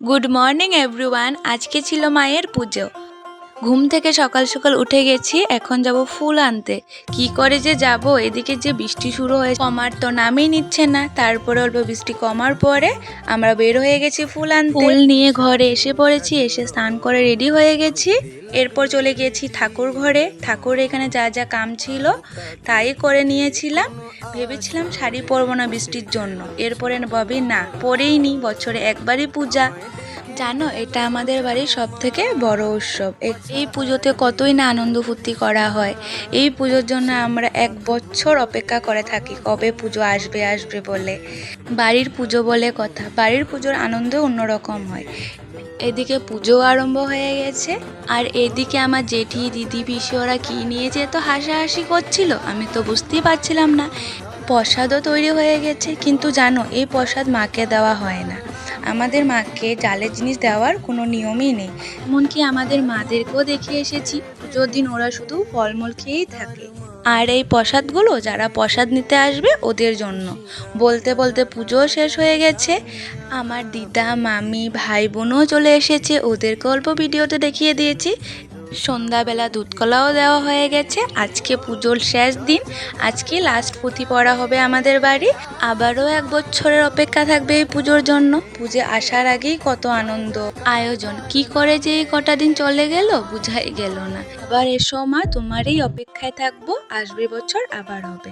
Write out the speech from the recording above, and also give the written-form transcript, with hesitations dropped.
Good morning everyone. আজকে ছিল মায়ের পুজো। ঘুম থেকে সকাল সকাল উঠে গেছি, এখন যাব ফুল আনতে। কি করে যে যাব, এদিকে যে বৃষ্টি শুরু হয়ে কমার তো নামই নিচ্ছে না। তারপরে অল্প বৃষ্টি কমার পরে আমরা বের হয়ে গেছি ফুল আনতে। ফুল নিয়ে ঘরে এসে পড়েছি, এসে স্নান করে রেডি হয়ে গেছি। এরপর চলে গিয়েছি ঠাকুর ঘরে। ঠাকুর এখানে যা যা কাম ছিল তাই করে নিয়েছিলাম। ভেবেছিলাম শাড়ি পরবো না বৃষ্টির জন্য, এরপরে ভাবি না, পরেই নি, বছরে একবারই পূজা। জানো, এটা আমাদের বাড়ির সব থেকে বড় উৎসব। এই পুজোতে কতই না আনন্দ ফুর্তি করা হয়। এই পুজোর জন্য আমরা 1 বছর অপেক্ষা করে থাকি, কবে পুজো আসবে আসবে বলে। বাড়ির পুজো বলে কথা, বাড়ির পুজোর আনন্দ অন্যরকম হয়। এদিকে পুজো আরম্ভ হয়ে গেছে, আর এদিকে আমার জেঠি দিদি পিসি ওরা কি নিয়েছে এত হাসাহাসি করছিল, আমি তো বুঝতেই পারছিলাম না। প্রসাদও তৈরি হয়ে গেছে, কিন্তু জানো এই প্রসাদ মাকে দেওয়া হয় না। আমাদের মাকে জালের জিনিস দেওয়ার কোনো নিয়মই নেই। এমনকি আমাদের মাদেরকেও দেখে এসেছি, পুজোর দিন ওরা শুধু ফলমূল খেয়েই থাকে। আর এই প্রসাদগুলো যারা প্রসাদ নিতে আসবে ওদের জন্য। বলতে বলতে পুজোও শেষ হয়ে গেছে। আমার দিদা মামি ভাই বোনও চলে এসেছে, ওদেরকে অল্প ভিডিওতে দেখিয়ে দিয়েছি। সন্ধ্যাবেলা দুধ কলাও দেওয়া হয়ে গেছে। আজকে পুজোর শেষ দিন, আজকে লাস্ট পুঁথি পড়া হবে আমাদের বাড়ি। আবারও 1 বছরের অপেক্ষা থাকবে এই পুজোর জন্য। পুজো আসার আগেই কত আনন্দ আয়োজন, কি করে যে এই কটা দিন চলে গেল বুঝাই গেল না। আবার এসো মা, তোমারই অপেক্ষায় থাকবো, আসবে বছর আবার হবে।